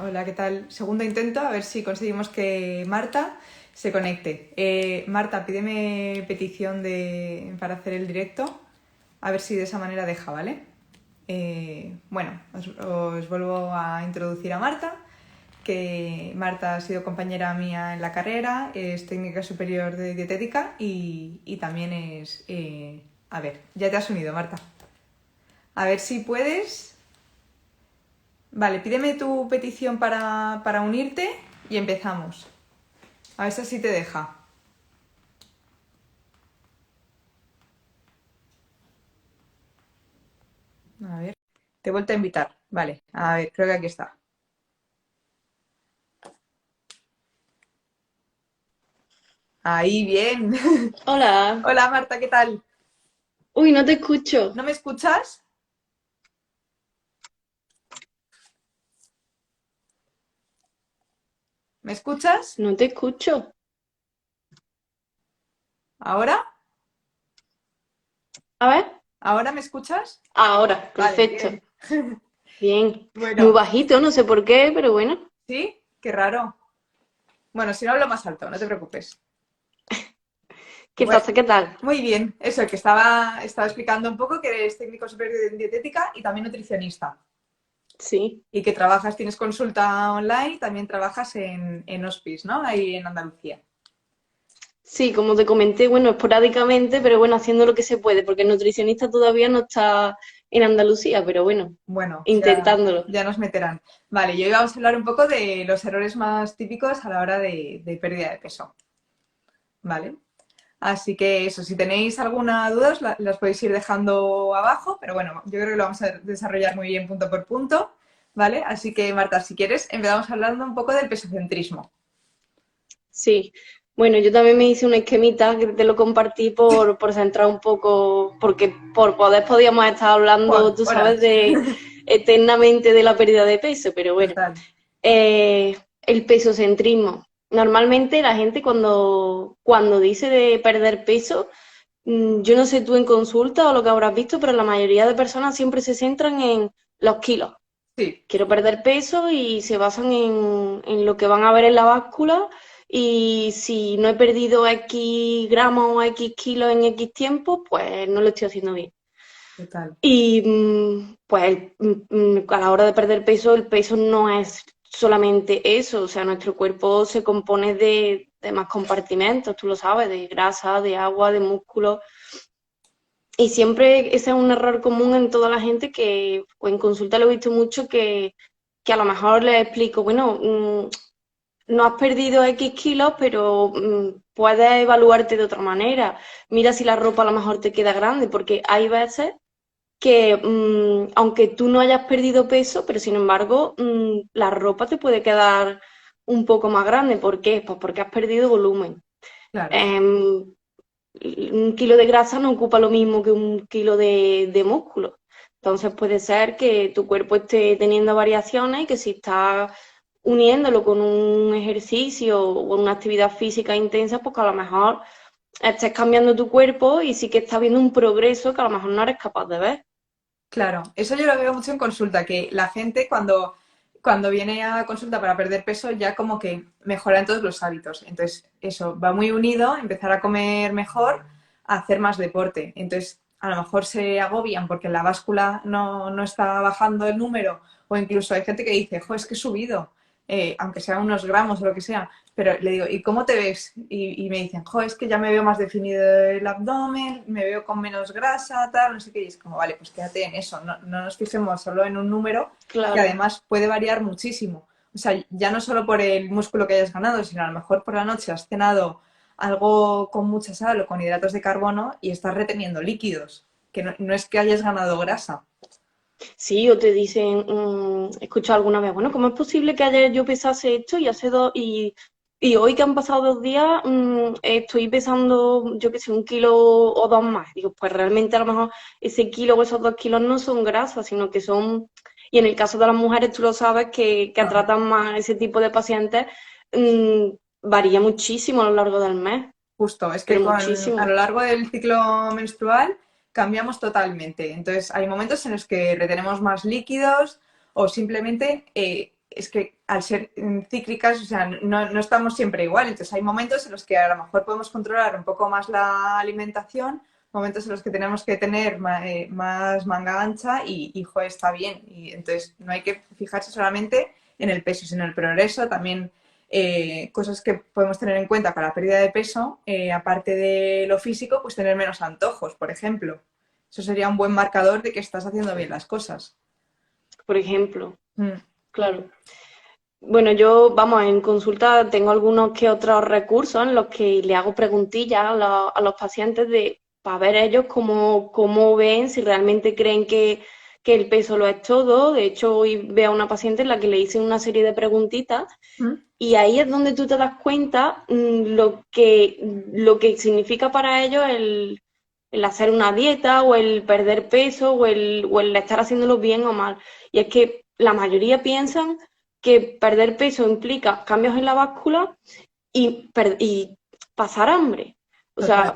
Hola, ¿qué tal? Segundo intento, a ver si conseguimos que Marta se conecte. Marta, pídeme petición para hacer el directo, a ver si de esa manera deja, ¿vale? Bueno, os vuelvo a introducir a Marta, que Marta ha sido compañera mía en la carrera, es técnica superior de dietética y también es... a ver, ya te has unido, Marta. A ver si puedes... Vale, pídeme tu petición para unirte y empezamos. A ver si así te deja. A ver. Te he vuelto a invitar. Vale, a ver, creo que aquí está. Ahí, bien. Hola. Hola Marta, ¿qué tal? Uy, no te escucho. ¿No me escuchas? ¿Me escuchas? No te escucho. ¿Ahora? A ver. ¿Ahora me escuchas? Ahora, Vale, perfecto. bien. Bien. Muy Bueno, bajito, no sé por qué, pero bueno. ¿sí? Qué raro. Bueno, si no hablo más alto, no te preocupes. ¿Qué Bueno, pasa? ¿Qué tal? muy bien. Eso, que estaba explicando un poco que eres técnico superior en dietética y también nutricionista. Sí. Y que trabajas, tienes consulta online, también trabajas en Hospice, ¿no? Ahí en Andalucía. Sí, como te comenté, bueno, esporádicamente, pero bueno, haciendo lo que se puede, porque el nutricionista todavía no está en Andalucía, pero bueno, Bueno, intentándolo. ya nos meterán. Vale, y hoy vamos a hablar un poco de los errores más típicos a la hora de pérdida de peso. ¿Vale? Así que eso, si tenéis alguna duda, las podéis ir dejando abajo, pero bueno, yo creo que lo vamos a desarrollar muy bien punto por punto, ¿vale? Así que, Marta, si quieres, empezamos hablando un poco del pesocentrismo. Sí. Bueno, yo también me hice una esquemita que te lo compartí por centrar un poco, porque por poder podíamos estar hablando, tú sabes, Horas. de eternamente de la pérdida de peso, pero bueno. Total. El pesocentrismo. Normalmente la gente cuando dice de perder peso, yo no sé tú en consulta o lo que habrás visto, pero la mayoría de personas siempre se centran en los kilos. Sí, Quiero perder peso y se basan en lo que van a ver en la báscula y si no he perdido X gramos o X kilos en X tiempo, pues no lo estoy haciendo bien. total. Y pues a la hora de perder peso, el peso no es solamente eso, o sea, nuestro cuerpo se compone de más compartimentos, tú lo sabes, de grasa, de agua, de músculo. Y siempre ese es un error común en toda la gente que pues, en consulta lo he visto mucho que a lo mejor le explico, bueno, no has perdido X kilos, pero puedes evaluarte de otra manera. Mira si la ropa a lo mejor te queda grande, porque hay veces que aunque tú no hayas perdido peso, pero sin embargo la ropa te puede quedar un poco más grande. ¿Por qué? Pues porque has perdido volumen. Claro, Em, un kilo de grasa no ocupa lo mismo que un kilo de músculo. Entonces puede ser que tu cuerpo esté teniendo variaciones y que si estás uniéndolo con un ejercicio o una actividad física intensa, pues que a lo mejor estés cambiando tu cuerpo y sí que estás viendo un progreso que a lo mejor no eres capaz de ver. claro. Eso yo lo veo mucho en consulta, que la gente cuando viene a consulta para perder peso ya como que mejoran todos los hábitos. Entonces, eso va muy unido, empezar a comer mejor, a hacer más deporte. Entonces, a lo mejor se agobian porque la báscula no está bajando el número, o incluso hay gente que dice, jo, es que he subido, aunque sean unos gramos o lo que sea, pero le digo, ¿y cómo te ves? Y me dicen, jo, es que ya me veo más definido el abdomen, me veo con menos grasa, tal, no sé qué. Y es como, vale, pues quédate en eso, no nos fijemos solo en un número que Claro. además puede variar muchísimo. O sea, ya no solo por el músculo que hayas ganado, sino a lo mejor por la noche has cenado algo con mucha sal o con hidratos de carbono y estás reteniendo líquidos, que no es que hayas ganado grasa. Sí, o te dicen, he escuchado alguna vez, bueno, ¿cómo es posible que ayer yo pesase esto y hace y hoy que han pasado 2 días estoy pesando, yo qué sé, 1 kilo o dos más? Digo, pues realmente a lo mejor ese kilo o esos 2 kilos no son grasas, sino que son, y en el caso de las mujeres tú lo sabes que Ajá. tratan más ese tipo de pacientes, mm, varía muchísimo a lo largo del mes, Justo, es que pero a muchísimo. lo largo del ciclo menstrual cambiamos totalmente. Entonces, hay momentos en los que retenemos más líquidos o simplemente es que al ser cíclicas, o sea, no estamos siempre igual. Entonces hay momentos en los que a lo mejor podemos controlar un poco más la alimentación, momentos en los que tenemos que tener más manga ancha y joder, está bien. Y entonces no hay que fijarse solamente en el peso, sino en el progreso. También cosas que podemos tener en cuenta para la pérdida de peso, aparte de lo físico, pues tener menos antojos, por ejemplo. Eso sería un buen marcador de que estás haciendo bien las cosas. Por ejemplo, Mm. claro. Bueno, yo, vamos, en consulta tengo algunos que otros recursos en los que le hago preguntillas a los pacientes para ver ellos cómo ven, si realmente creen que el peso lo es todo. De hecho, hoy veo a una paciente en la que le hice una serie de preguntitas Mm. y ahí es donde tú te das cuenta lo que significa para ellos el hacer una dieta o el perder peso o el estar haciéndolo bien o mal. Y es que la mayoría piensan que perder peso implica cambios en la báscula y pasar hambre. O Total. sea,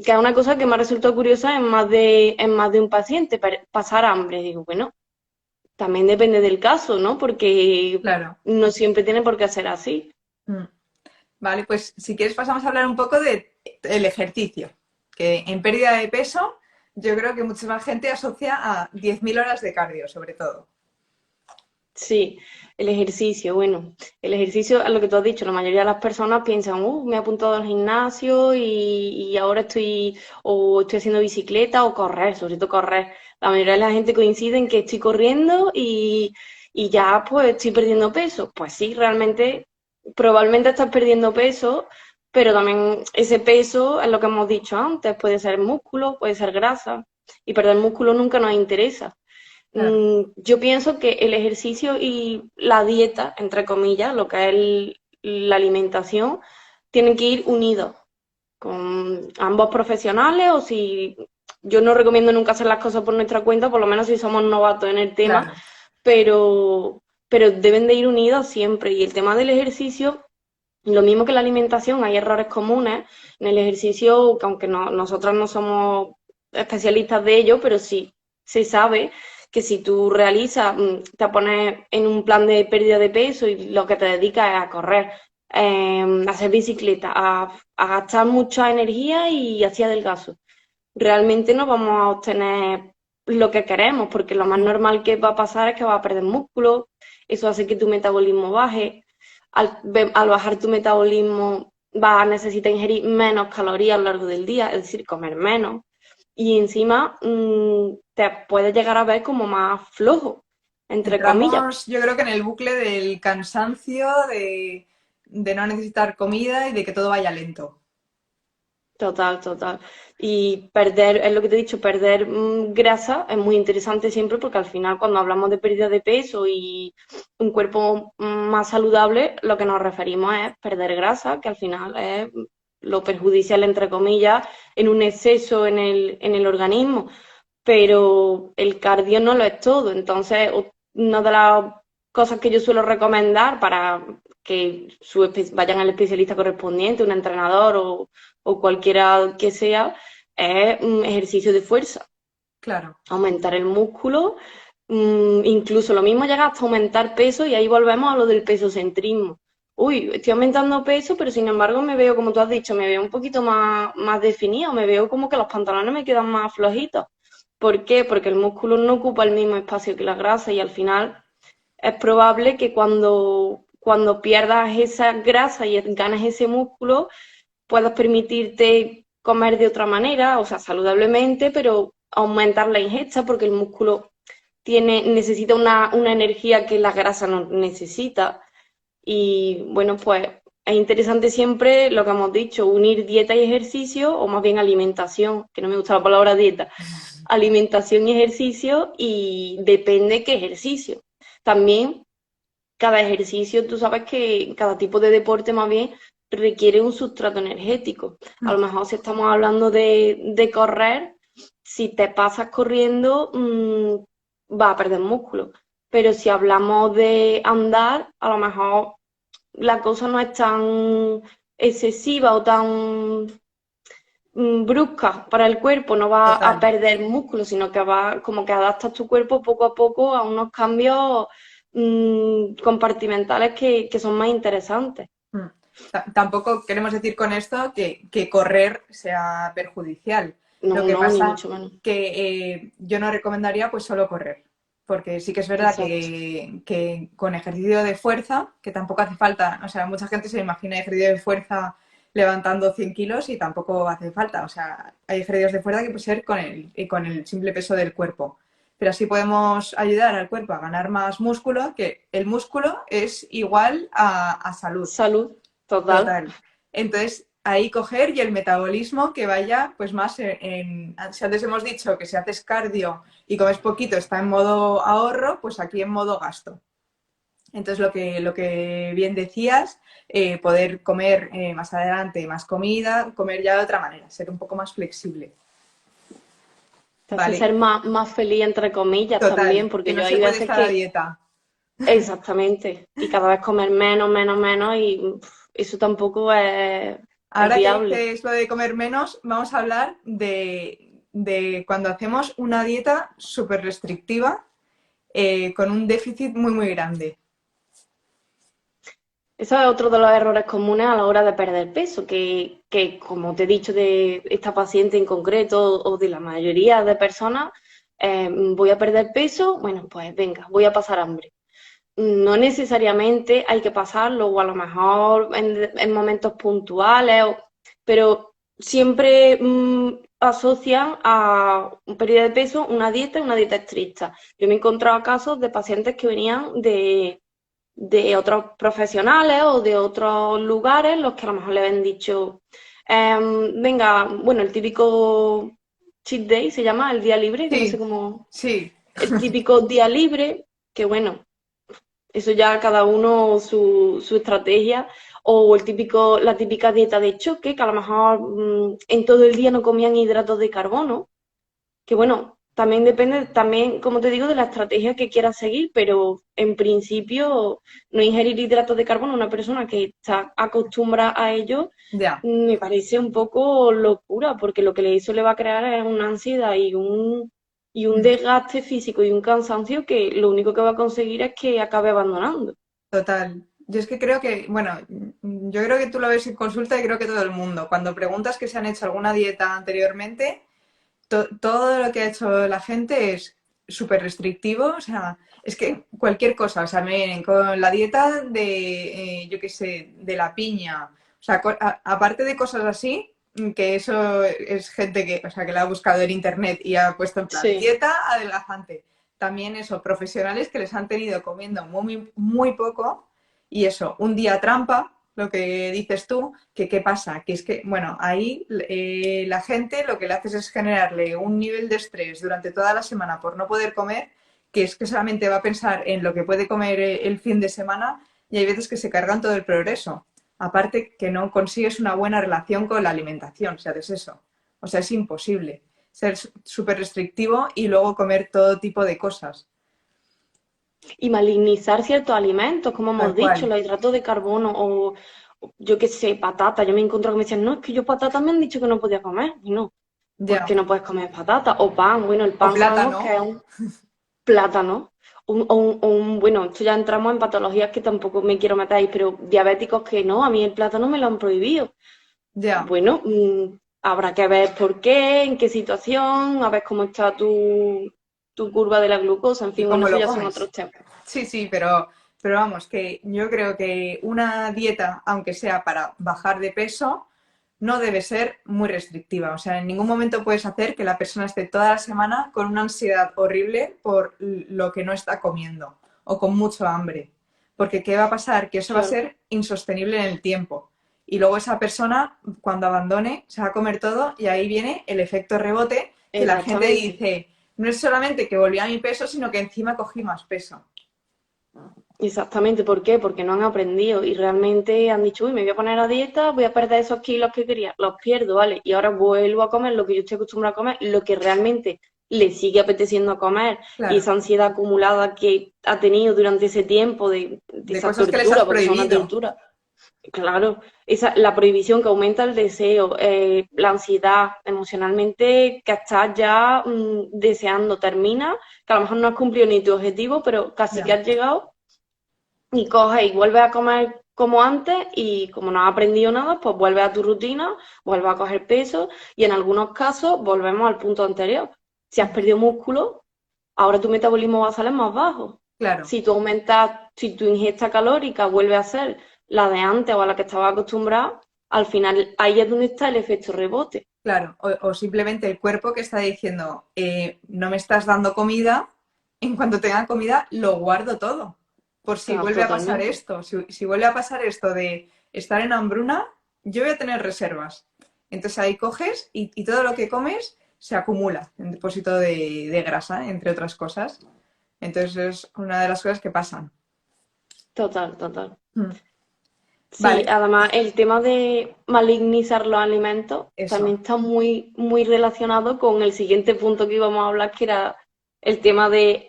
que es una cosa que me ha resultado curiosa en más de un paciente, pasar hambre. Digo, bueno, también depende del caso, ¿no? Porque Claro. no siempre tiene por qué ser así. Mm. Vale, pues si quieres pasamos a hablar un poco del ejercicio, que en pérdida de peso yo creo que mucha más gente asocia a 10.000 horas de cardio, sobre todo. Sí, el ejercicio, bueno, el ejercicio es lo que tú has dicho, la mayoría de las personas piensan, me he apuntado al gimnasio y ahora estoy haciendo bicicleta o correr, sobre todo correr. La mayoría de la gente coincide en que estoy corriendo y ya pues estoy perdiendo peso. Pues sí, realmente, probablemente estás perdiendo peso, pero también ese peso es lo que hemos dicho antes, puede ser músculo, puede ser grasa, y perder músculo nunca nos interesa. Claro. Yo pienso que el ejercicio y la dieta, entre comillas, lo que es la alimentación, tienen que ir unidos con ambos profesionales o si yo no recomiendo nunca hacer las cosas por nuestra cuenta, por lo menos si somos novatos en el tema, Claro. pero deben de ir unidos siempre. Y el tema del ejercicio, lo mismo que la alimentación, hay errores comunes en el ejercicio, que aunque nosotros no somos especialistas de ello, pero sí se sabe que si tú realizas, te pones en un plan de pérdida de peso y lo que te dedicas es a correr, a hacer bicicleta, a gastar mucha energía y hacia adelgazo, realmente no vamos a obtener lo que queremos, porque lo más normal que va a pasar es que vas a perder músculo, eso hace que tu metabolismo baje. Al bajar tu metabolismo vas a necesitar ingerir menos calorías a lo largo del día, es decir, comer menos. Y encima te puedes llegar a ver como más flojo, entre comillas. Entramos, yo creo que en el bucle del cansancio, de no necesitar comida y de que todo vaya lento. Total, total. Y perder, es lo que te he dicho, perder grasa es muy interesante siempre porque al final cuando hablamos de pérdida de peso y un cuerpo más saludable, lo que nos referimos es perder grasa, que al final es lo perjudicial, entre comillas, en un exceso en el organismo. Pero el cardio no lo es todo. Entonces, una de las cosas que yo suelo recomendar para que vayan al especialista correspondiente, un entrenador o cualquiera que sea, es un ejercicio de fuerza, Claro. aumentar el músculo, incluso lo mismo llega hasta aumentar peso y ahí volvemos a lo del pesocentrismo. Uy, estoy aumentando peso, pero sin embargo me veo, como tú has dicho, me veo un poquito más definido, me veo como que los pantalones me quedan más flojitos. ¿Por qué? Porque el músculo no ocupa el mismo espacio que la grasa y al final es probable que cuando pierdas esa grasa y ganes ese músculo, puedas permitirte comer de otra manera, o sea, saludablemente, pero aumentar la ingesta porque el músculo necesita una energía que la grasa no necesita. Y bueno, pues es interesante siempre lo que hemos dicho, unir dieta y ejercicio, o más bien alimentación, que no me gusta la palabra dieta, alimentación y ejercicio, y depende qué ejercicio. También cada ejercicio, tú sabes que cada tipo de deporte más bien requiere un sustrato energético. A lo mejor si estamos hablando de correr, si te pasas corriendo, vas a perder músculo. Pero si hablamos de andar, a lo mejor la cosa no es tan excesiva o tan brusca para el cuerpo, no va a Total. perder músculo, sino que va como que adaptas tu cuerpo poco a poco a unos cambios compartimentales que son más interesantes. Mm. Tampoco queremos decir con esto que correr sea perjudicial. Lo No, que no, ni pasa mucho menos. que yo no recomendaría pues solo correr, porque sí que es verdad Exacto. que con ejercicio de fuerza, que tampoco hace falta, o sea, mucha gente se imagina ejercicio de fuerza levantando 100 kilos y tampoco hace falta, o sea, hay ejercicios de fuerza que puede ser con el simple peso del cuerpo. Pero así podemos ayudar al cuerpo a ganar más músculo, que el músculo es igual a salud. Salud, total. Total. Entonces, ahí coger y el metabolismo que vaya, pues más si antes hemos dicho que si haces cardio y comes poquito está en modo ahorro, pues aquí en modo gasto. Entonces, lo que bien decías, poder comer más adelante más comida, comer ya de otra manera, ser un poco más flexible. Te hace Vale, ser más feliz, entre comillas, también, total, que porque no yo se hay puede veces estar a que, dieta. exactamente, y cada vez comer menos, menos, menos, y eso tampoco es Ahora que viable. dices lo de comer menos, vamos a hablar de cuando hacemos una dieta súper restrictiva con un déficit muy, muy grande. Eso es otro de los errores comunes a la hora de perder peso, que como te he dicho de esta paciente en concreto o de la mayoría de personas, voy a perder peso, bueno, pues venga, voy a pasar hambre. No necesariamente hay que pasarlo, o a lo mejor en momentos puntuales, pero siempre asocian a un pérdida de peso una dieta estricta. Yo me he encontrado casos de pacientes que venían de otros profesionales o de otros lugares, los que a lo mejor le habían dicho, venga, bueno, el típico cheat day se llama, el día libre, que no sé Sí, cómo, sí, el típico día libre, que bueno, eso ya cada uno su estrategia, o la típica dieta de choque, que a lo mejor en todo el día no comían hidratos de carbono, que bueno, también depende, también, como te digo, de la estrategia que quieras seguir, pero en principio no ingerir hidratos de carbono a una persona que está acostumbrada a ello ya, me parece un poco locura, porque lo que eso le va a crear es una ansiedad y un mm, desgaste físico y un cansancio que lo único que va a conseguir es que acabe abandonando. total. Yo es que creo que, bueno, yo creo que tú lo ves en consulta y creo que todo el mundo. Cuando preguntas que se han hecho alguna dieta anteriormente, todo lo que ha hecho la gente es súper restrictivo, o sea, es que cualquier cosa, o sea, con la dieta de, yo qué sé, de la piña, o sea, aparte de cosas así, que eso es gente que, o sea, que la ha buscado en internet y ha puesto en plan Sí, dieta adelgazante. También eso, profesionales que les han tenido comiendo muy, muy poco y eso, un día trampa, lo que dices tú, que qué pasa, que es que, bueno, ahí la gente lo que le haces es generarle un nivel de estrés durante toda la semana por no poder comer, que es que solamente va a pensar en lo que puede comer el fin de semana y hay veces que se cargan todo el progreso. Aparte que no consigues una buena relación con la alimentación, si haces eso. O sea, es imposible ser súper restrictivo y luego comer todo tipo de cosas. y malignizar ciertos alimentos, como hemos Tal dicho, cual. los hidratos de carbono o yo qué sé, patata. Yo me encontré que me decían, no, es que yo patata me han dicho que no podía comer. Y no, ¿por qué Ya. no puedes comer patata? O pan, bueno, el O pan sabemos plátano. que es un plátano. Bueno, esto ya entramos en patologías que tampoco me quiero meter ahí, pero diabéticos que no, a mí el plátano me lo han prohibido. Ya. Bueno, habrá que ver por qué, en qué situación, a ver cómo está tu curva de la glucosa, en ¿Y fin, bueno, cómo eso lo ya son otros comes? temas. Sí, sí, pero vamos, que yo creo que una dieta, aunque sea para bajar de peso, no debe ser muy restrictiva. O sea, en ningún momento puedes hacer que la persona esté toda la semana con una ansiedad horrible por lo que no está comiendo o con mucho hambre. Porque ¿qué va a pasar? Que eso va a Claro, ser insostenible en el tiempo. Y luego esa persona, cuando abandone, se va a comer todo y ahí viene el efecto rebote que la gente exactamente. dice, no es solamente que volví a mi peso, sino que encima cogí más peso. Exactamente, ¿por qué? Porque no han aprendido y realmente han dicho, uy, me voy a poner a dieta, voy a perder esos kilos que quería, los pierdo, ¿vale? Y ahora vuelvo a comer lo que yo estoy acostumbrada a comer, lo que realmente le sigue apeteciendo comer y Claro, esa ansiedad acumulada que ha tenido durante ese tiempo de de esa cosas que les has tortura, porque son una prohibido. tortura. Claro, la prohibición que aumenta el deseo, la ansiedad, emocionalmente, que estás ya deseando, termina, que a lo mejor no has cumplido ni tu objetivo, pero casi que Ya. has llegado y coges y vuelves a comer como antes y como no has aprendido nada, pues vuelves a tu rutina, vuelves a coger peso y en algunos casos volvemos al punto anterior. Si has perdido músculo, ahora tu metabolismo basal es más bajo. Claro, Si tú aumentas, si tu ingesta calórica vuelve a ser la de antes o a la que estabas acostumbrado, al final ahí es donde está el efecto rebote. claro. O simplemente el cuerpo que está diciendo, no me estás dando comida, en cuanto tenga comida lo guardo todo. Por si vuelve a pasar Totalmente. esto, si vuelve a pasar esto de estar en hambruna, yo voy a tener reservas. Entonces ahí coges y todo lo que comes se acumula en depósito de grasa, entre otras cosas. Entonces es una de las cosas que pasan. Total, total. Mm. Sí, Vale, además el tema de malignizar los alimentos eso. también está muy, muy relacionado con el siguiente punto que íbamos a hablar, que era el tema de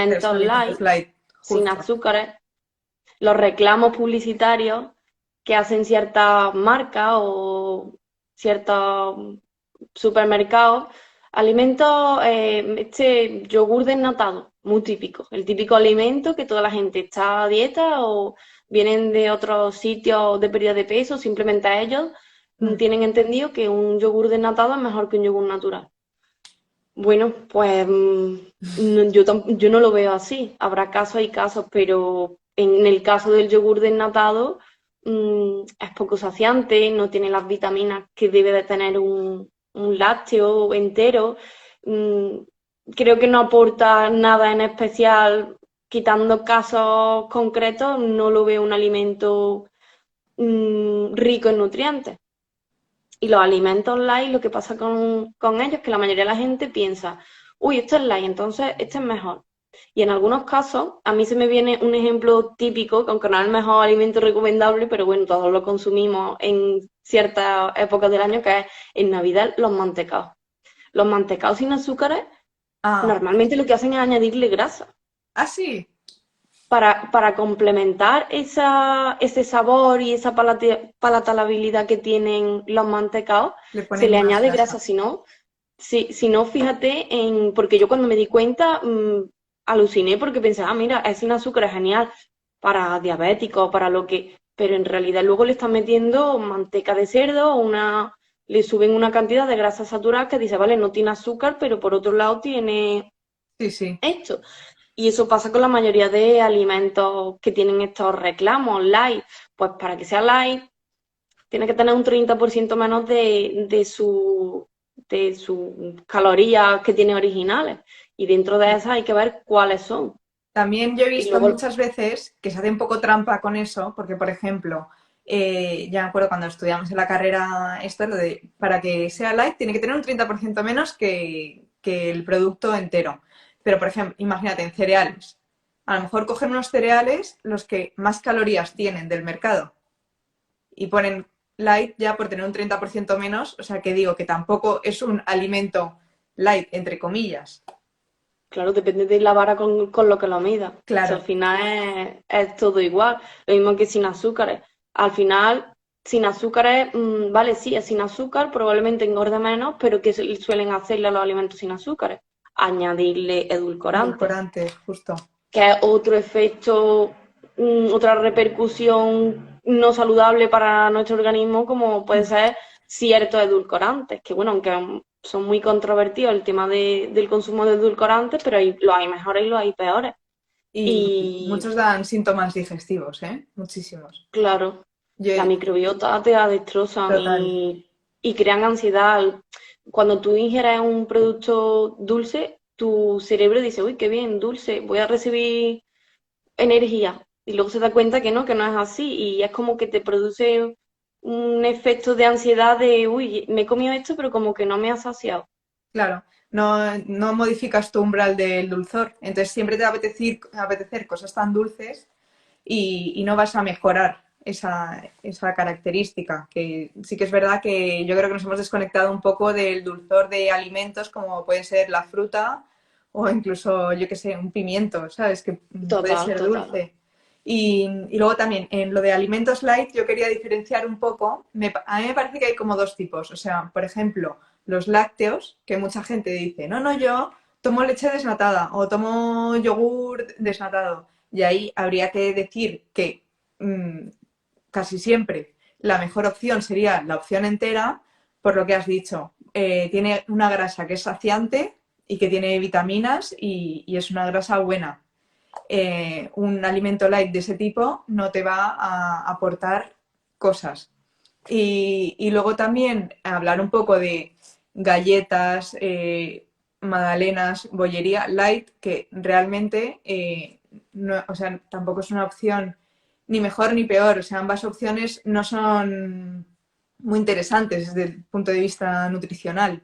De los alimentos alimentos light, light, sin justo. azúcares, los reclamos publicitarios que hacen ciertas marcas o ciertos supermercados. Alimentos, este yogur desnatado, muy típico. El típico alimento que toda la gente está a dieta o vienen de otros sitios de pérdida de peso, simplemente ellos Mm. tienen entendido que un yogur desnatado es mejor que un yogur natural. Bueno, pues yo no lo veo así. Habrá casos y casos, pero en el caso del yogur desnatado es poco saciante, no tiene las vitaminas que debe de tener un lácteo entero. Mm, Creo que no aporta nada en especial, quitando casos concretos, no lo veo un alimento rico en nutrientes. Y los alimentos light, lo que pasa con ellos es que la mayoría de la gente piensa, uy, esto es light, entonces este es mejor. Y en algunos casos, a mí se me viene un ejemplo típico, que aunque no es el mejor alimento recomendable, pero bueno, todos lo consumimos en ciertas épocas del año, que es en Navidad los mantecaos. Los mantecaos sin azúcares, Ah, normalmente lo que hacen es añadirle grasa ah, sí. para complementar ese sabor y esa palatabilidad que tienen los mantecaos, Le se ponen le más añade grasa. grasa. Si no, fíjate en, porque yo cuando me di cuenta, aluciné porque pensé, ah, mira, es sin azúcar, es genial para diabéticos, para lo que, pero en realidad luego le están metiendo manteca de cerdo, le suben una cantidad de grasa saturada que dice, vale, no tiene azúcar, pero por otro lado tiene Sí, sí. esto. Y eso pasa con la mayoría de alimentos que tienen estos reclamos light. Pues para que sea light, tiene que tener un 30% menos de sus calorías que tiene originales. Y dentro de esas hay que ver cuáles son. También yo he Y visto luego, muchas veces que se hace un poco trampa con eso, porque, por ejemplo, ya me acuerdo cuando estudiamos en la carrera esto, lo de para que sea light tiene que tener un 30% menos que el producto entero. Pero, por ejemplo, imagínate, en cereales. A lo mejor cogen unos cereales los que más calorías tienen del mercado y ponen light ya por tener un 30% menos, o sea que digo que tampoco es un alimento light, entre comillas. claro, depende de la vara con lo que lo mida. Si al Claro, final es todo igual, lo mismo que sin azúcares. Al final, sin azúcares, vale, sí, es sin azúcar, probablemente engorde menos, pero ¿qué suelen hacerle a los alimentos sin azúcares? Añadirle edulcorantes, edulcorante, justo. que es otro efecto, otra repercusión no saludable para nuestro organismo, como puede ser ciertos edulcorantes, que bueno, aunque son muy controvertidos el tema del consumo de edulcorantes, pero los hay mejores y los hay peores. Y Y muchos dan síntomas digestivos, ¿eh? Muchísimos. claro, Yo, la microbiota te la destrozan total. y crean ansiedad. Cuando tú ingieres un producto dulce, tu cerebro dice, uy, qué bien, dulce, voy a recibir energía. Y luego se da cuenta que no es así. Y es como que te produce un efecto de ansiedad de, uy, me he comido esto, pero como que no me ha saciado. Claro, no modificas tu umbral del dulzor. Entonces siempre te va a apetecer cosas tan dulces y no vas a mejorar esa característica. Que sí que es verdad que yo creo que nos hemos desconectado un poco del dulzor de alimentos como puede ser la fruta o incluso, yo qué sé, un pimiento, ¿sabes? Que puede Total, ser total. dulce. Y luego también, en lo de alimentos light, yo quería diferenciar un poco. A mí me parece que hay como dos tipos. O sea, por ejemplo, los lácteos, que mucha gente dice, no, no, yo tomo leche desnatada o tomo yogur desnatado. Y ahí habría que decir que casi siempre la mejor opción sería la opción entera, por lo que has dicho. Tiene una grasa que es saciante y que tiene vitaminas y es una grasa buena. Un alimento light de ese tipo no te va a aportar cosas. Y luego también hablar un poco de galletas, magdalenas, bollería light, que realmente no, o sea, tampoco es una opción ni mejor ni peor. O sea, ambas opciones no son muy interesantes desde el punto de vista nutricional.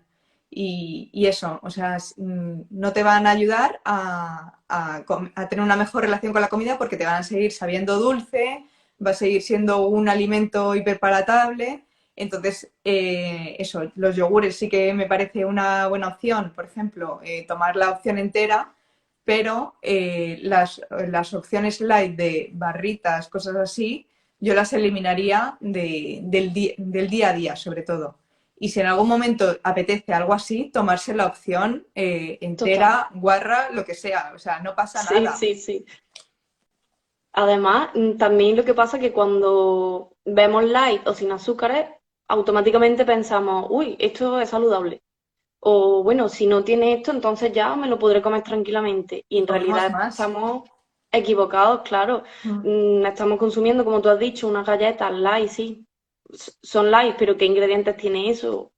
Y eso, o sea, no te van a ayudar a tener una mejor relación con la comida porque te van a seguir sabiendo dulce, va a seguir siendo un alimento hiperpalatable. Entonces, eso, los yogures sí que me parece una buena opción, por ejemplo, tomar la opción entera, pero las opciones light de barritas, cosas así, yo las eliminaría del día a día, sobre todo. Y si en algún momento apetece algo así, tomarse la opción Total. entera, guarra, lo que sea. O sea, no pasa Sí, nada. sí, sí. Además, también lo que pasa es que cuando vemos light o sin azúcares, automáticamente pensamos, uy, esto es saludable. O bueno, si no tiene esto, entonces ya me lo podré comer tranquilamente. Y Y en comemos realidad más. estamos equivocados, claro. Mm. Estamos consumiendo, como tú has dicho, unas galletas light, sí. Son light, pero ¿qué ingredientes tiene eso?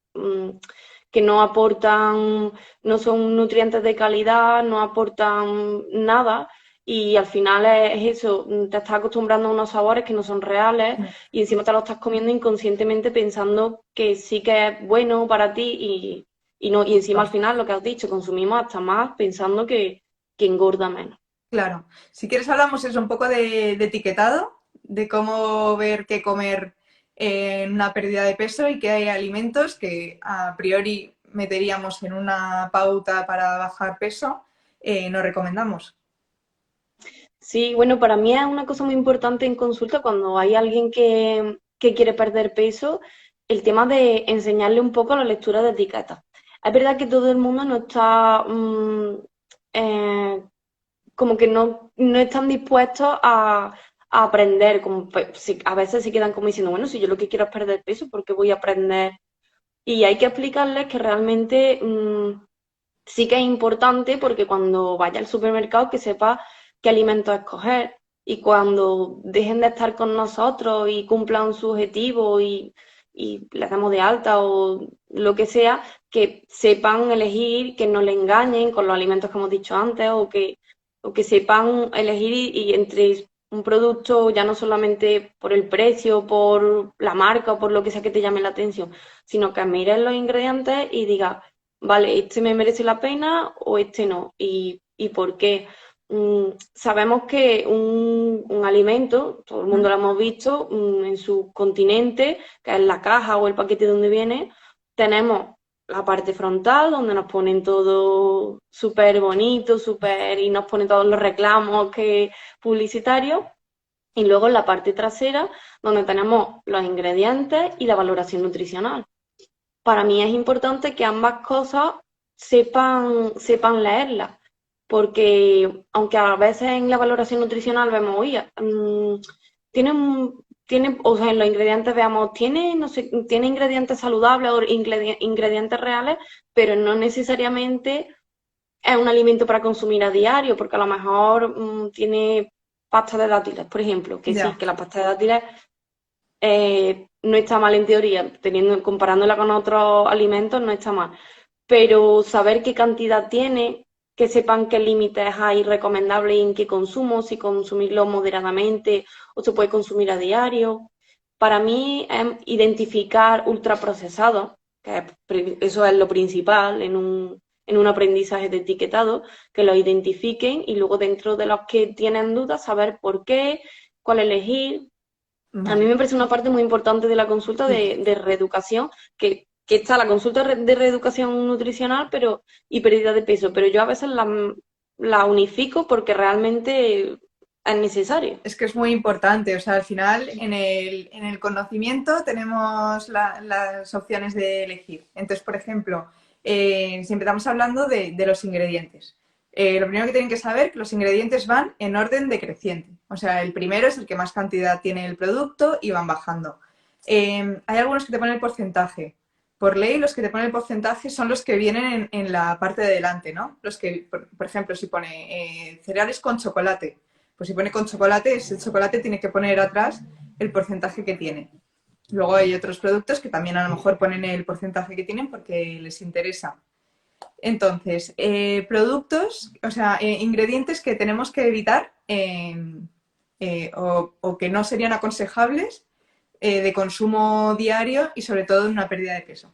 Que no aportan, no son nutrientes de calidad, no aportan nada. Y al final es eso, te estás acostumbrando a unos sabores que no son reales y encima te lo estás comiendo inconscientemente pensando que sí que es bueno para ti y no, y encima al final lo que has dicho, consumimos hasta más pensando que engorda menos. Claro. Si quieres hablamos eso un poco de etiquetado, de cómo ver qué comer en una pérdida de peso y qué hay alimentos que a priori meteríamos en una pauta para bajar peso, no recomendamos. Sí, bueno, para mí es una cosa muy importante en consulta cuando hay alguien que quiere perder peso, el tema de enseñarle un poco la lectura de etiquetas. Es verdad que todo el mundo no está, eh, como que no están dispuestos a aprender, como, pues, a veces se quedan como diciendo, bueno, si yo lo que quiero es perder peso, ¿por qué voy a aprender? Y hay que explicarles que realmente sí que es importante porque cuando vaya al supermercado que sepa qué alimentos escoger y cuando dejen de estar con nosotros y cumplan su objetivo y les damos de alta o lo que sea, que sepan elegir, que no le engañen con los alimentos que hemos dicho antes o que sepan elegir y entre un producto ya no solamente por el precio, por la marca o por lo que sea que te llame la atención, sino que miren los ingredientes y diga vale, este me merece la pena o este no. Y por qué? Sabemos que un alimento, todo el mundo lo hemos visto, en su continente, que es la caja o el paquete donde viene, tenemos la parte frontal, donde nos ponen todo súper bonito, súper, y nos ponen todos los reclamos publicitarios. Y luego en la parte trasera, donde tenemos los ingredientes y la valoración nutricional. Para mí es importante que ambas cosas sepan leerlas, porque aunque a veces en la valoración nutricional vemos, oye, o sea, en los ingredientes veamos, tiene, no sé, tiene ingredientes saludables o ingredientes reales, pero no necesariamente es un alimento para consumir a diario, porque a lo mejor tiene pasta de dátiles, por ejemplo, que sí, Ya. que la pasta de dátiles no está mal en teoría, comparándola con otros alimentos no está mal, pero saber qué cantidad tiene, que sepan qué límites hay recomendables en qué consumo, si consumirlo moderadamente o se puede consumir a diario. Para mí es identificar ultraprocesados, eso es lo principal en un aprendizaje de etiquetado, que lo identifiquen y luego dentro de los que tienen dudas saber por qué, cuál elegir. A mí Vale. me parece una parte muy importante de la consulta Sí. de reeducación, que está la consulta de reeducación nutricional y pérdida de peso, pero yo a veces la unifico porque realmente es necesario. Es que es muy importante, o sea, al final en el conocimiento tenemos las opciones de elegir. Entonces, por ejemplo, si empezamos hablando de los ingredientes, Lo primero que tienen que saber que los ingredientes van en orden decreciente. O sea, el primero es el que más cantidad tiene el producto y van bajando. Hay algunos que te ponen el porcentaje. Por ley, los que te ponen el porcentaje son los que vienen en la parte de delante, ¿no? Los que, por ejemplo, si pone cereales con chocolate, pues si pone con chocolate, ese chocolate tiene que poner atrás el porcentaje que tiene. Luego hay otros productos que también a lo mejor ponen el porcentaje que tienen porque les interesa. Entonces, productos, o sea, ingredientes que tenemos que evitar o que no serían aconsejables de consumo diario y sobre todo en una pérdida de peso.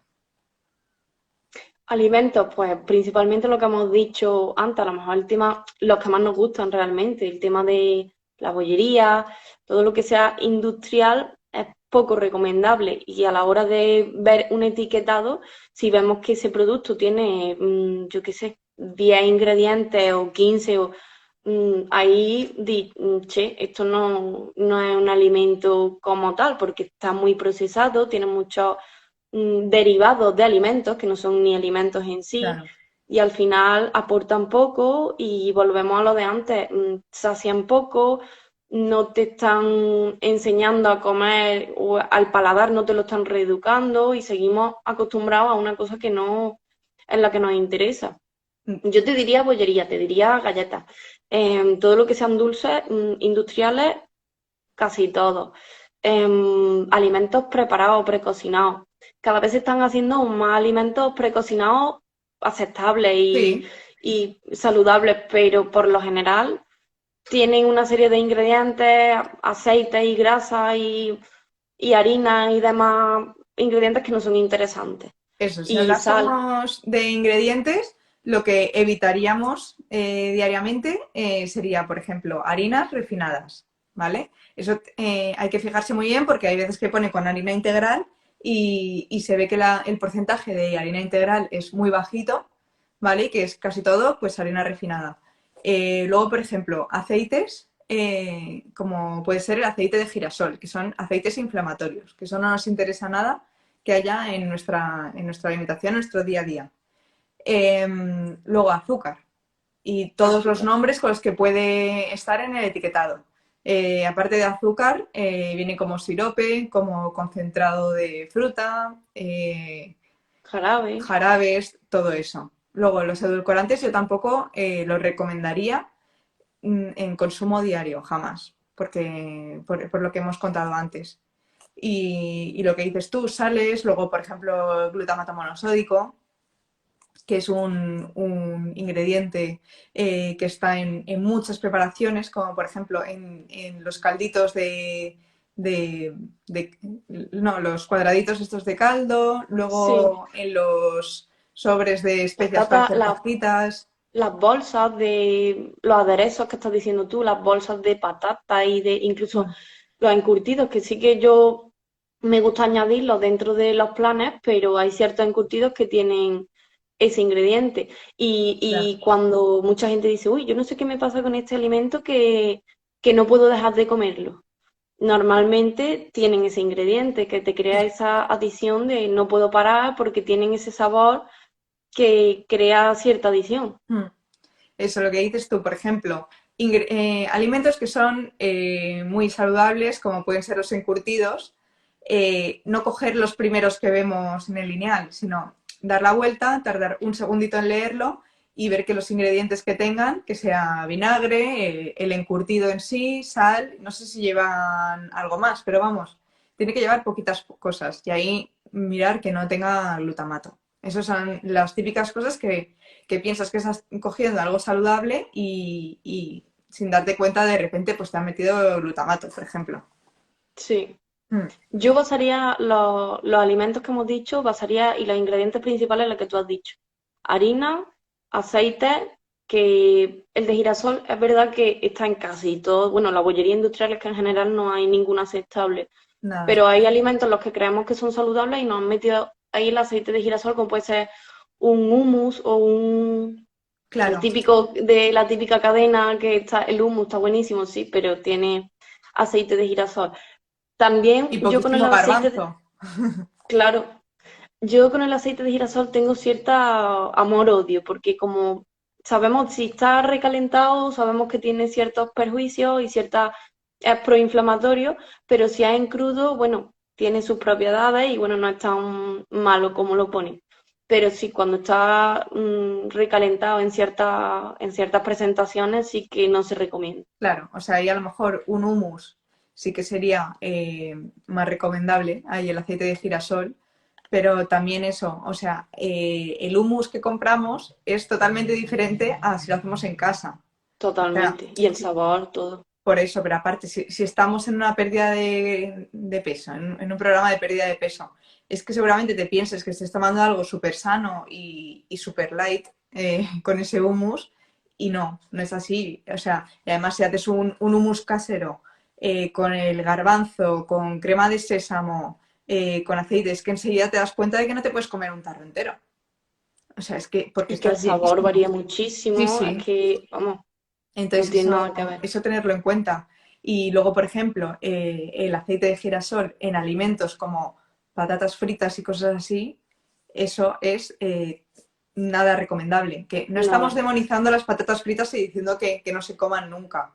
Alimentos, pues principalmente lo que hemos dicho antes, a lo mejor el tema, los que más nos gustan realmente, el tema de la bollería, todo lo que sea industrial es poco recomendable y a la hora de ver un etiquetado, si vemos que ese producto tiene, yo qué sé, 10 ingredientes o 15 o ahí, che, esto no es un alimento como tal porque está muy procesado, tiene muchos derivados de alimentos que no son ni alimentos en sí Claro. y al final aportan poco y volvemos a lo de antes, sacian poco, no te están enseñando a comer o al paladar no te lo están reeducando y seguimos acostumbrados a una cosa que no es la que nos interesa. Yo te diría bollería, te diría galletas. Todo lo que sean dulces, industriales, casi todo. Alimentos preparados, precocinados. Cada vez se están haciendo más alimentos precocinados aceptables Sí, y saludables, pero por lo general tienen una serie de ingredientes, aceites y grasas y harina y demás ingredientes que no son interesantes. eso, si Y sal. hablásemos de ingredientes, lo que evitaríamos diariamente sería, por ejemplo, harinas refinadas, ¿vale? Eso hay que fijarse muy bien porque hay veces que pone con harina integral y se ve que el porcentaje de harina integral es muy bajito, ¿vale? Y que es casi todo, pues, harina refinada. Luego, por ejemplo, aceites, como puede ser el aceite de girasol, que son aceites inflamatorios, que eso no nos interesa nada que haya en nuestra alimentación, en nuestro día a día. Luego azúcar y todos los Azúcar. nombres con los que puede estar en el etiquetado. Aparte de azúcar, viene como sirope, como concentrado de fruta, Jarabe. jarabes, todo eso. Luego, los edulcorantes yo tampoco los recomendaría en consumo diario, jamás, porque por lo que hemos contado antes. Y lo que dices tú, sales, luego, por ejemplo, glutamato monosódico, que es un ingrediente que está en muchas preparaciones, como por ejemplo en los calditos de, de, no, los cuadraditos estos de caldo, Sí. luego en los sobres de especias para Patata, hacer fajitas. las bolsas de los aderezos que estás diciendo tú, las bolsas de patata y de incluso los encurtidos, que sí que yo me gusta añadirlos dentro de los planes, pero hay ciertos encurtidos que tienen ese ingrediente. Claro. Y cuando mucha gente dice, uy, yo no sé qué me pasa con este alimento que no puedo dejar de comerlo. Normalmente tienen ese ingrediente que te crea esa adición de no puedo parar porque tienen ese sabor que crea cierta adicción. Mm. Eso, lo que dices tú, por ejemplo, alimentos que son muy saludables, como pueden ser los encurtidos, no coger los primeros que vemos en el lineal, sino dar la vuelta, tardar un segundito en leerlo y ver que los ingredientes que tengan, que sea vinagre, el encurtido en sí, sal, no sé si llevan algo más, pero vamos, tiene que llevar poquitas cosas y ahí mirar que no tenga glutamato. Esas son las típicas cosas que piensas que estás cogiendo algo saludable y sin darte cuenta de repente pues te han metido glutamato, por ejemplo. Sí. Mm, Yo basaría los alimentos que hemos dicho, basaría y los ingredientes principales en los que tú has dicho. Harina, aceite, que el de girasol es verdad que está en casi todo, bueno, la bollería industrial es que en general no hay ninguna aceptable, nada, pero hay alimentos en los que creemos que son saludables y nos han metido ahí el aceite de girasol, como puede ser un hummus o el claro. típico de la típica cadena que está, el hummus está buenísimo, sí, pero tiene aceite de girasol. También Y yo con el poquísimo aceite, garbanzo. claro, yo con el aceite de girasol tengo cierta amor-odio, porque como sabemos si está recalentado, sabemos que tiene ciertos perjuicios y ciertas es proinflamatorio, pero si es en crudo, bueno, tiene sus propiedades y bueno, no es tan malo como lo pone. Pero sí, cuando está recalentado en ciertas presentaciones, sí que no se recomienda. Claro, o sea, ahí a lo mejor un hummus sí que sería más recomendable, ahí el aceite de girasol, pero también eso, o sea, el hummus que compramos es totalmente diferente a si lo hacemos en casa. O sea, Totalmente. Y el sabor, todo. por eso, pero aparte, si estamos en una pérdida de peso, en un programa de pérdida de peso, es que seguramente te pienses que estés tomando algo súper sano y súper light con ese hummus y no es así. O sea, y además si haces un hummus casero con el garbanzo, con crema de sésamo, con aceite, es que enseguida te das cuenta de que no te puedes comer un tarro entero. O sea, es que porque Y que el estás sabor llenísimo. varía Sí, muchísimo, es sí. que, vamos, no Entonces, tiene eso, nada que ver. eso tenerlo en cuenta. Y luego, por ejemplo, el aceite de girasol en alimentos como patatas fritas y cosas así, eso es nada recomendable. Que no estamos Nada. demonizando las patatas fritas y diciendo que no se coman nunca.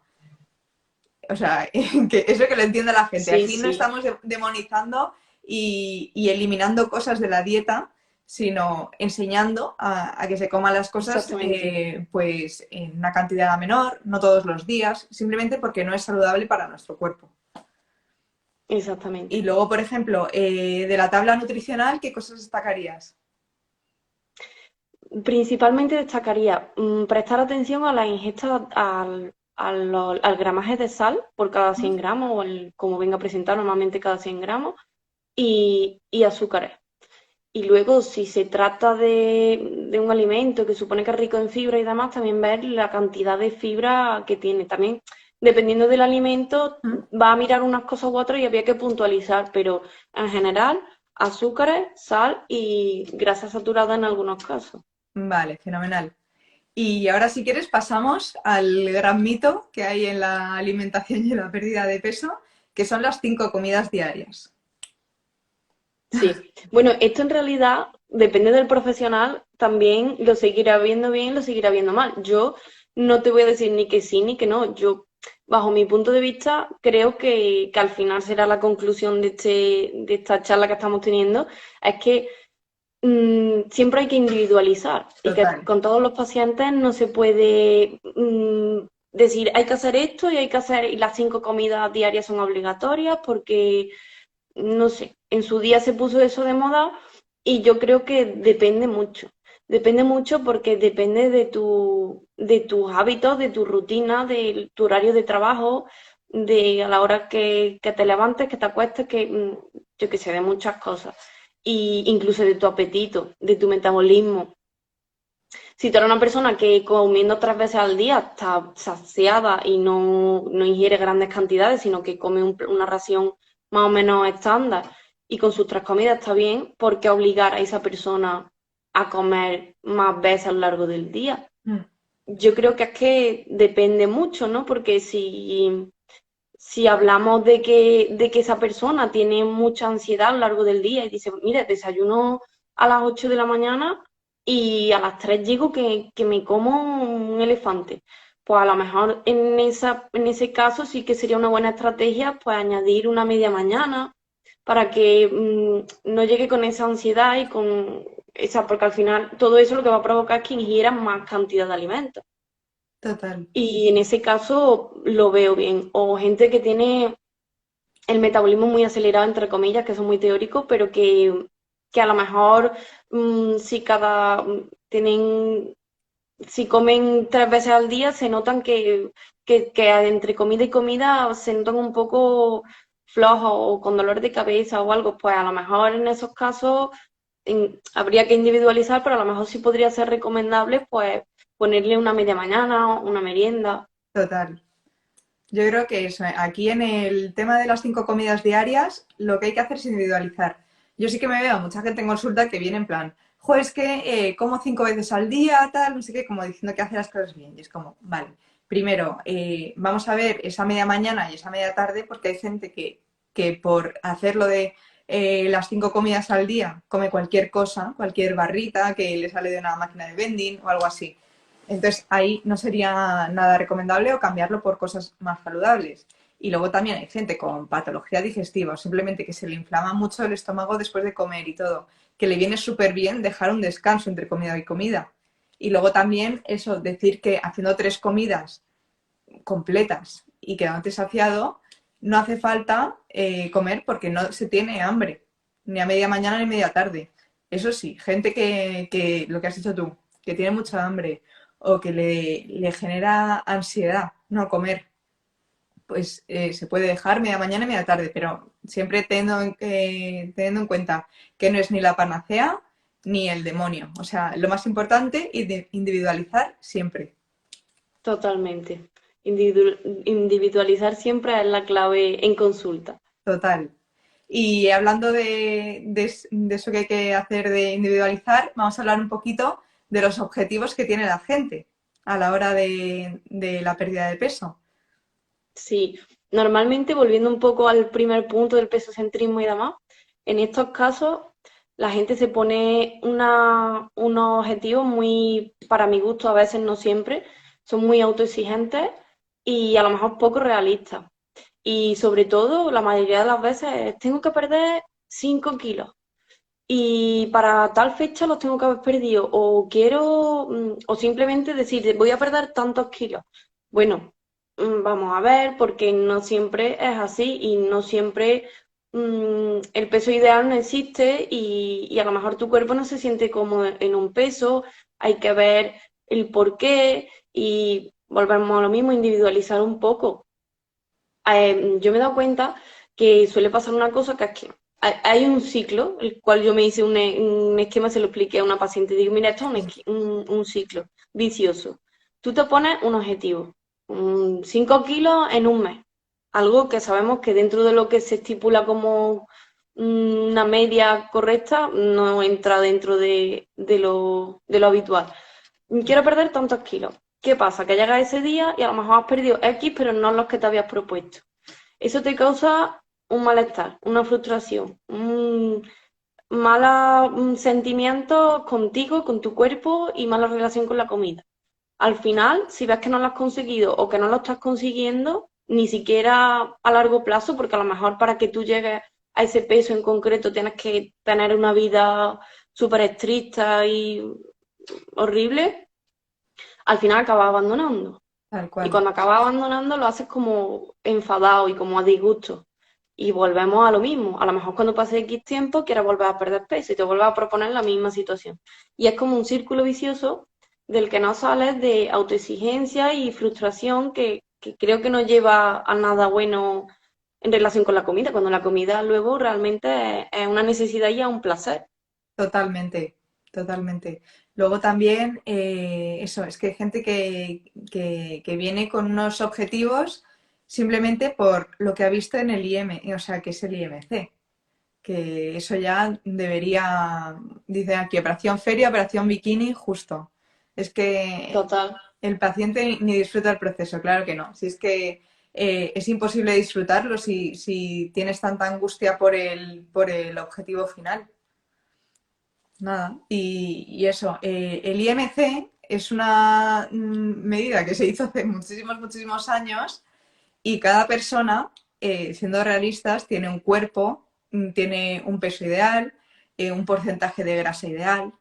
O sea, que eso que lo entienda la gente. Sí, Aquí no sí, estamos demonizando y eliminando cosas de la dieta, sino enseñando a que se coman las cosas exactamente. pues en una cantidad menor, no todos los días, simplemente porque no es saludable para nuestro cuerpo. Y Exactamente. luego, por ejemplo, de la tabla nutricional, ¿qué cosas destacarías? Principalmente destacaría prestar atención a la ingesta, al gramaje de sal por cada 100 gramos, o como venga presentado, normalmente cada 100 gramos, y azúcares. Y luego, si se trata de un alimento que supone que es rico en fibra y demás, también ver la cantidad de fibra que tiene. También, dependiendo del alimento, ¿Mm? va a mirar unas cosas u otras y había que puntualizar, pero en general, azúcares, sal y grasa saturada en algunos casos. Vale, fenomenal. Y ahora, si quieres, pasamos al gran mito que hay en la alimentación y en la pérdida de peso, que son las 5 comidas diarias. Sí, bueno, esto en realidad depende del profesional, también lo seguirá viendo bien, lo seguirá viendo mal. Yo no te voy a decir ni que sí ni que no. Yo, bajo mi punto de vista, creo que al final será la conclusión de esta charla que estamos teniendo, es que siempre hay que individualizar y que Total. con todos los pacientes no se puede decir hay que hacer esto y hay que hacer, y las 5 comidas diarias son obligatorias porque no sé, en su día se puso eso de moda y yo creo que depende mucho. Depende mucho porque depende de tus hábitos, de tu rutina, de tu horario de trabajo, de a la hora que te levantes, que te acuestes, que yo que sé, de muchas cosas. Y incluso de tu apetito, de tu metabolismo. Si tú eres una persona que comiendo 3 veces al día está saciada y no ingiere grandes cantidades, sino que come una ración más o menos estándar y con sus 3 comidas está bien, ¿por qué obligar a esa persona a comer más veces a lo largo del día? Mm. Yo creo que es que depende mucho, ¿no? Porque si hablamos de que esa persona tiene mucha ansiedad a lo largo del día y dice, mira, desayuno a las 8 de la mañana y a las 3 llego que me como un elefante. Pues a lo mejor en ese caso sí que sería una buena estrategia pues añadir una media mañana para que no llegue con esa ansiedad y con esa, porque al final todo eso lo que va a provocar es que ingieran más cantidad de alimentos. Total. Y en ese caso lo veo bien. O gente que tiene el metabolismo muy acelerado, entre comillas, que son muy teóricos, pero que a lo mejor si si comen 3 veces al día, se notan que entre comida y comida se notan un poco flojos o con dolor de cabeza o algo, pues a lo mejor en esos casos habría que individualizar, pero a lo mejor sí podría ser recomendable, pues ponerle una media mañana, una merienda. Total. Yo creo que eso, aquí en el tema de las 5 comidas diarias, lo que hay que hacer es individualizar. Yo sí que me veo a mucha gente en consulta que viene en plan, jo, es que como 5 veces al día, tal, no sé qué, como diciendo que hace las cosas bien. Y es como, vale, primero, vamos a ver esa media mañana y esa media tarde, porque hay gente que por hacerlo de las 5 comidas al día come cualquier cosa, cualquier barrita que le sale de una máquina de vending o algo así. Entonces ahí no sería nada recomendable o cambiarlo por cosas más saludables. Y luego también hay gente con patología digestiva o simplemente que se le inflama mucho el estómago después de comer y todo, que le viene súper bien dejar un descanso entre comida y comida. Y luego también eso, decir que haciendo 3 comidas completas y quedándote saciado, no hace falta comer porque no se tiene hambre, ni a media mañana ni a media tarde. Eso sí, gente que lo que has dicho tú, que tiene mucha hambre o que le genera ansiedad no comer, pues se puede dejar media mañana y media tarde, pero siempre teniendo en cuenta que no es ni la panacea ni el demonio. O sea, lo más importante es individualizar siempre. Totalmente. Individualizar siempre es la clave en consulta. Total. Y hablando de eso que hay que hacer de individualizar, vamos a hablar un poquito de los objetivos que tiene la gente a la hora de la pérdida de peso. Sí, normalmente volviendo un poco al primer punto del pesocentrismo y demás, en estos casos la gente se pone unos objetivos muy, para mi gusto, a veces no siempre, son muy autoexigentes y a lo mejor poco realistas. Y sobre todo, la mayoría de las veces, tengo que perder 5 kilos y para tal fecha los tengo que haber perdido o quiero, o simplemente decir, voy a perder tantos kilos. Bueno, vamos a ver, porque no siempre es así y no siempre el peso ideal no existe y a lo mejor tu cuerpo no se siente cómodo en un peso, hay que ver el por qué y volvemos a lo mismo, individualizar un poco. Yo me he dado cuenta que suele pasar una cosa que es que hay un ciclo, el cual yo me hice un esquema, se lo expliqué a una paciente, digo, mira, esto es un ciclo vicioso. Tú te pones un objetivo, 5 kilos en un mes, algo que sabemos que dentro de lo que se estipula como una media correcta no entra dentro de lo habitual. Quiero perder tantos kilos. ¿Qué pasa? Que llega ese día y a lo mejor has perdido X, pero no los que te habías propuesto. Eso te causa un malestar, una frustración, un malos sentimientos contigo, con tu cuerpo y mala relación con la comida. Al final, si ves que no lo has conseguido o que no lo estás consiguiendo, ni siquiera a largo plazo, porque a lo mejor para que tú llegues a ese peso en concreto tienes que tener una vida súper estricta y horrible, al final acabas abandonando. Tal Y cual. cuando acabas abandonando lo haces como enfadado y como a disgusto. Y volvemos a lo mismo. A lo mejor cuando pase X tiempo quieres volver a perder peso y te vuelves a proponer la misma situación. Y es como un círculo vicioso del que no sales de autoexigencia y frustración que creo que no lleva a nada bueno en relación con la comida, cuando la comida luego realmente es una necesidad y es un placer. Totalmente, totalmente. Luego también, eso, es que hay gente que viene con unos objetivos simplemente por lo que ha visto en el IM, o sea, que es el IMC, que eso ya debería, dice aquí, operación feria, operación bikini, justo. Es que Total. el paciente ni disfruta el proceso, claro que no. Si es que es imposible disfrutarlo si tienes tanta angustia por el objetivo final. Nada. Y eso, el IMC es una medida que se hizo hace muchísimos, muchísimos años y cada persona, siendo realistas, tiene un cuerpo, tiene un peso ideal, un porcentaje de grasa ideal.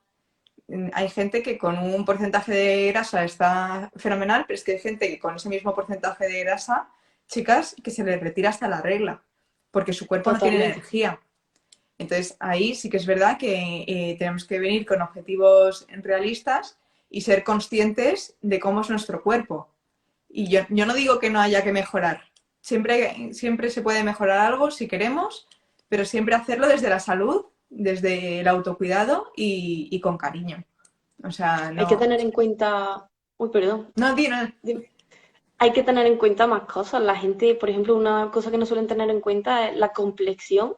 Hay gente que con un porcentaje de grasa está fenomenal, pero es que hay gente que con ese mismo porcentaje de grasa, chicas, que se les retira hasta la regla, porque su cuerpo no tiene Totalmente. energía. Entonces, ahí sí que es verdad que tenemos que venir con objetivos realistas y ser conscientes de cómo es nuestro cuerpo. Y yo no digo que no haya que mejorar. Siempre se puede mejorar algo si queremos, pero siempre hacerlo desde la salud, desde el autocuidado y con cariño. O sea, Hay que no. tener en cuenta... Uy, perdón. No, no. Dime. Hay que tener en cuenta más cosas. La gente, por ejemplo, una cosa que no suelen tener en cuenta es la complexión.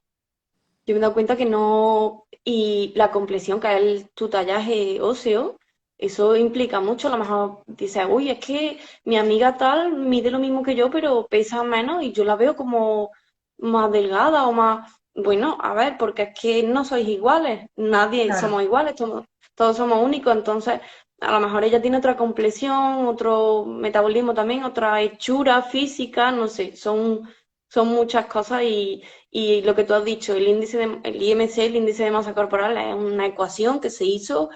Yo me he dado cuenta que no, y la complexión, que es tu tallaje óseo, eso implica mucho. A lo mejor dices, uy, es que mi amiga tal mide lo mismo que yo, pero pesa menos y yo la veo como más delgada o más... Bueno, a ver, porque es que no sois iguales, nadie Claro, somos iguales, todos somos únicos, entonces a lo mejor ella tiene otra complexión, otro metabolismo también, otra hechura física, no sé, son muchas cosas y lo que tú has dicho, el IMC, el índice de masa corporal, es una ecuación que se hizo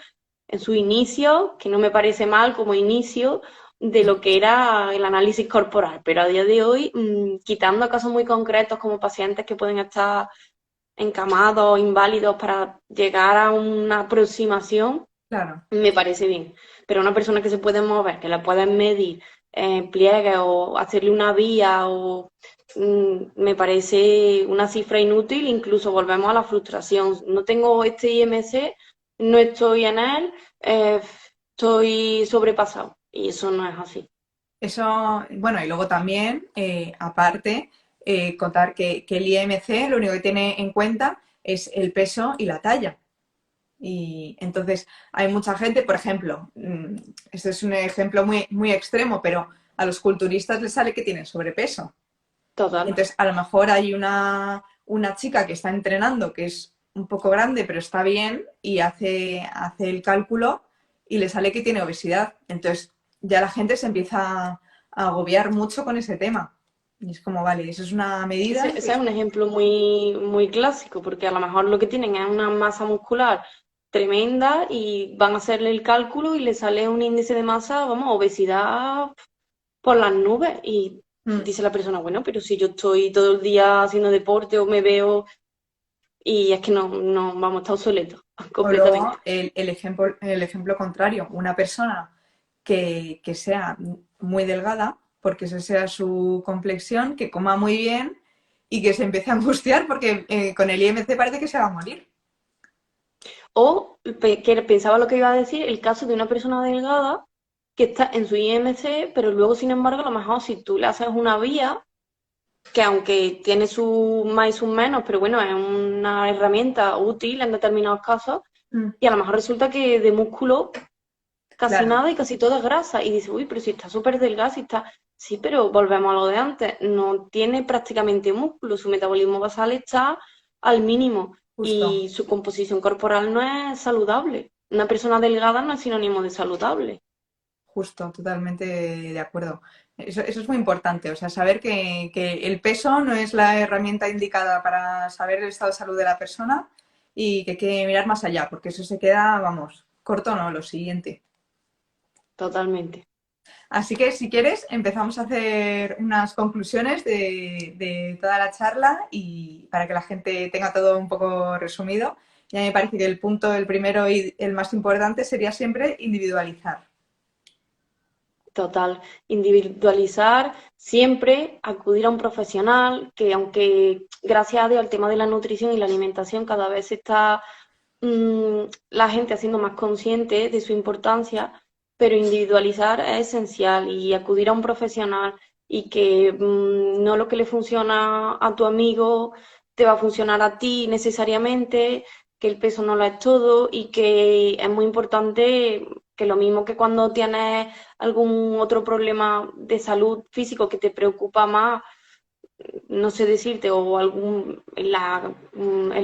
en su inicio, que no me parece mal como inicio de lo que era el análisis corporal, pero a día de hoy, quitando casos muy concretos como pacientes que pueden estar encamados, inválidos para llegar a una aproximación, Claro. me parece bien. Pero una persona que se puede mover, que la pueden medir pliegues o hacerle una vía o me parece una cifra inútil, incluso volvemos a la frustración. No tengo este IMC, no estoy en él, estoy sobrepasado. Y eso no es así. Eso, bueno, y luego también, aparte, contar que el IMC lo único que tiene en cuenta es el peso y la talla. Y entonces hay mucha gente, por ejemplo, este es un ejemplo muy extremo, pero a los culturistas les sale que tienen sobrepeso. Total. Entonces, a lo mejor hay una chica que está entrenando, que es un poco grande, pero está bien, y hace el cálculo y le sale que tiene obesidad. Entonces, ya la gente se empieza a agobiar mucho con ese tema. Y es como, vale, eso es una medida. Ese es un ejemplo muy clásico, porque a lo mejor lo que tienen es una masa muscular tremenda y van a hacerle el cálculo y le sale un índice de masa, vamos, obesidad por las nubes. Y Mm. dice la persona, bueno, pero si yo estoy todo el día haciendo deporte o me veo y es que no vamos, está obsoleto O completamente. luego el ejemplo contrario, una persona que sea muy delgada, porque esa sea su complexión, que coma muy bien y que se empiece a angustiar porque con el IMC parece que se va a morir. Que pensaba lo que iba a decir, el caso de una persona delgada que está en su IMC, pero luego, sin embargo, a lo mejor si tú le haces una vía, que aunque tiene sus más y sus menos, pero bueno, es una herramienta útil en determinados casos, Mm. y a lo mejor resulta que de músculo casi Claro, nada y casi todo es grasa, y dice, uy, pero si está súper delgada, si está... Sí, pero volvemos a lo de antes, no tiene prácticamente músculo, su metabolismo basal está al mínimo justo, y su composición corporal no es saludable. Una persona delgada no es sinónimo de saludable. justo, totalmente de acuerdo. Eso es muy importante, o sea, saber que el peso no es la herramienta indicada para saber el estado de salud de la persona y que hay que mirar más allá, porque eso se queda, vamos, corto no, lo siguiente. Totalmente. Así que si quieres, empezamos a hacer unas conclusiones de toda la charla y para que la gente tenga todo un poco resumido. Ya me parece que el punto, el primero y el más importante sería siempre individualizar. Total, individualizar, siempre acudir a un profesional, que aunque gracias a Dios el tema de la nutrición y la alimentación cada vez está la gente haciendo más consciente de su importancia, pero individualizar es esencial y acudir a un profesional y que no lo que le funciona a tu amigo te va a funcionar a ti necesariamente, que el peso no lo es todo y que es muy importante que lo mismo que cuando tienes algún otro problema de salud físico que te preocupa más, no sé decirte, o algún en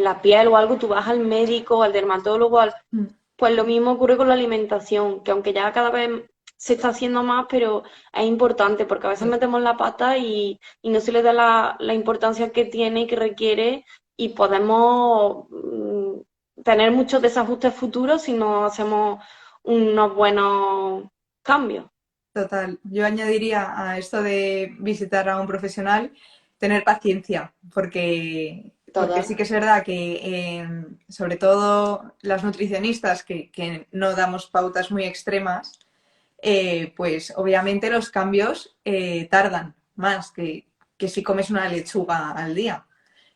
la piel o algo, tú vas al médico, al dermatólogo, Mm. pues lo mismo ocurre con la alimentación, que aunque ya cada vez se está haciendo más, pero es importante porque a veces Sí, metemos la pata y no se le da la importancia que tiene y que requiere y podemos tener muchos desajustes futuros si no hacemos unos buenos cambios. total. Yo añadiría a esto de visitar a un profesional, tener paciencia, porque Total. sí que es verdad que sobre todo las nutricionistas que no damos pautas muy extremas, pues obviamente los cambios tardan más que si comes una lechuga al día.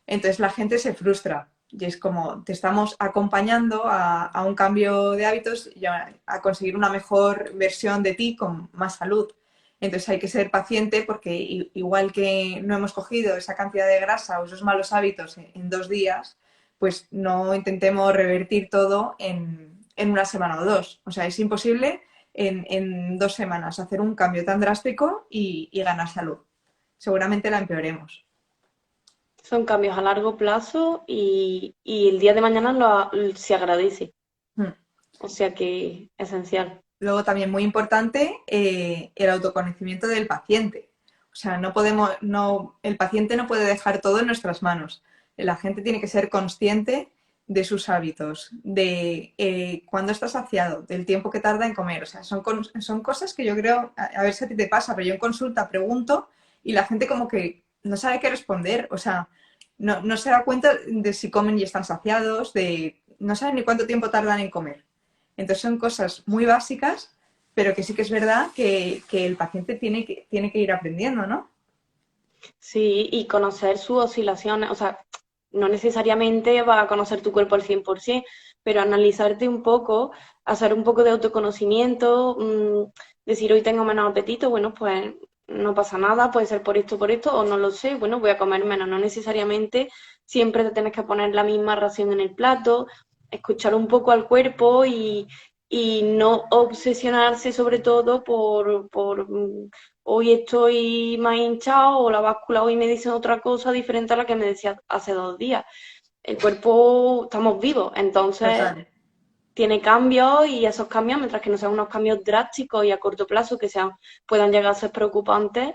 Entonces la gente se frustra y es como te estamos acompañando a un cambio de hábitos y a conseguir una mejor versión de ti con más salud. Entonces hay que ser paciente porque igual que no hemos cogido esa cantidad de grasa o esos malos hábitos en 2 días, pues no intentemos revertir todo en una semana o dos. O sea, es imposible en 2 semanas hacer un cambio tan drástico y ganar salud. Seguramente la empeoremos. Son cambios a largo plazo y el día de mañana se agradece. Mm. O sea que esencial. Luego también muy importante el autoconocimiento del paciente. O sea, el paciente no puede dejar todo en nuestras manos. La gente tiene que ser consciente de sus hábitos, de cuándo está saciado, del tiempo que tarda en comer. O sea, son cosas que yo creo, a ver si a ti te pasa, pero yo en consulta pregunto y la gente como que no sabe qué responder. O sea, no se da cuenta de si comen y están saciados, no saben ni cuánto tiempo tardan en comer. Entonces son cosas muy básicas, pero que sí que es verdad que el paciente tiene que ir aprendiendo, ¿no? Sí, y conocer sus oscilaciones, o sea, no necesariamente va a conocer tu cuerpo al 100%, pero analizarte un poco, hacer un poco de autoconocimiento, decir hoy tengo menos apetito, bueno, pues no pasa nada, puede ser por esto, o no lo sé, bueno, voy a comer menos, no necesariamente siempre te tienes que poner la misma ración en el plato, escuchar un poco al cuerpo y no obsesionarse sobre todo por hoy estoy más hinchado o la báscula hoy me dice otra cosa diferente a la que me decía hace 2 días. El cuerpo, estamos vivos, entonces Total. tiene cambios y esos cambios, mientras que no sean unos cambios drásticos y a corto plazo que puedan llegar a ser preocupantes,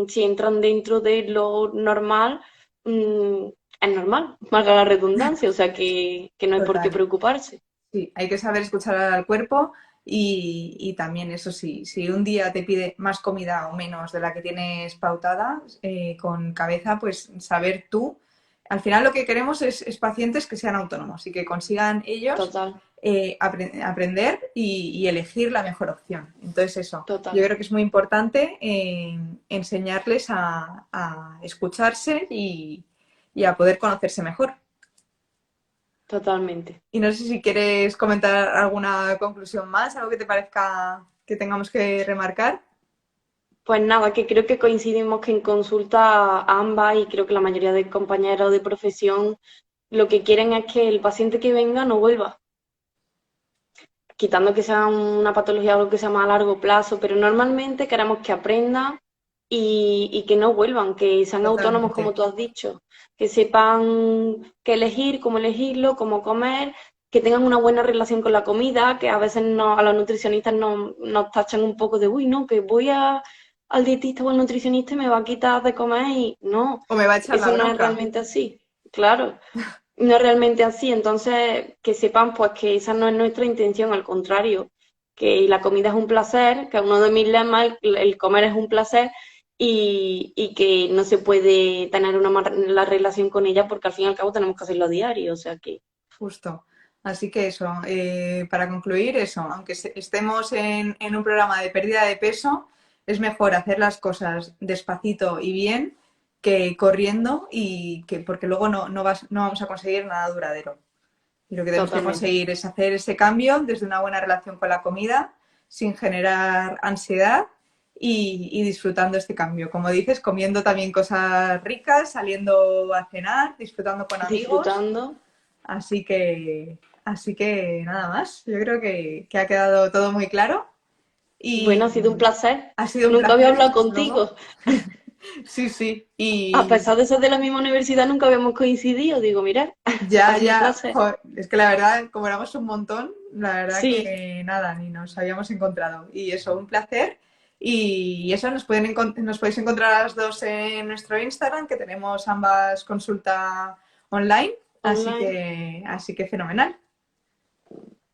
si entran dentro de lo normal, mm, es normal, valga la redundancia, o sea que no hay por qué Total. preocuparse. Sí, hay que saber escuchar al cuerpo y también eso sí, si un día te pide más comida o menos de la que tienes pautada con cabeza, pues saber tú. Al final lo que queremos es pacientes que sean autónomos y que consigan ellos Total, aprender y elegir la mejor opción. Entonces eso, yo total. creo que es muy importante enseñarles a escucharse y a poder conocerse mejor. Totalmente. Y no sé si quieres comentar alguna conclusión más, algo que te parezca que tengamos que remarcar. Pues nada, que creo que coincidimos que en consulta ambas y creo que la mayoría de compañeros de profesión lo que quieren es que el paciente que venga no vuelva, quitando que sea una patología o algo que sea más a largo plazo, pero normalmente queremos que aprendan y que no vuelvan, que sean autónomos como Totalmente. tú has dicho, que sepan qué elegir, cómo elegirlo, cómo comer, que tengan una buena relación con la comida, que a veces a los nutricionistas nos tachan un poco de, uy, no, que al dietista o al nutricionista y me va a quitar de comer y no, O me va a echar la eso no es bronca. realmente así, claro. No es realmente así, entonces que sepan pues que esa no es nuestra intención, al contrario, que la comida es un placer, que uno de mis lemas, el comer es un placer y que no se puede tener una mala relación con ella porque al fin y al cabo tenemos que hacerlo a diario, o sea que Justo. Así que eso, para concluir, eso, aunque estemos en un programa de pérdida de peso, es mejor hacer las cosas despacito y bien que corriendo porque luego no vamos a conseguir nada duradero. Y lo que tenemos que totalmente. conseguir es hacer ese cambio desde una buena relación con la comida, sin generar ansiedad y disfrutando este cambio. Como dices, comiendo también cosas ricas, saliendo a cenar, disfrutando con amigos. Disfrutando. Así que nada más. Yo creo que ha quedado todo muy claro Bueno, ha y sido un placer. ha sido un Nunca había placer, hablado desde luego. contigo. Sí, sí. A Y pesar de ser de la misma universidad, nunca habíamos coincidido. Digo, mira, ha ya, sido un ya, placer. jo, es que la verdad, como éramos un montón, la verdad Sí, que nada, ni nos habíamos encontrado. Y eso, un placer. Y eso, nos podéis encontrar a las dos en nuestro Instagram, que tenemos ambas consulta online. online. Así que fenomenal.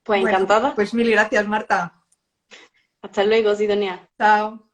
Pues Bueno, encantada. pues mil gracias, Marta. Hasta luego, Sidonia. Chao.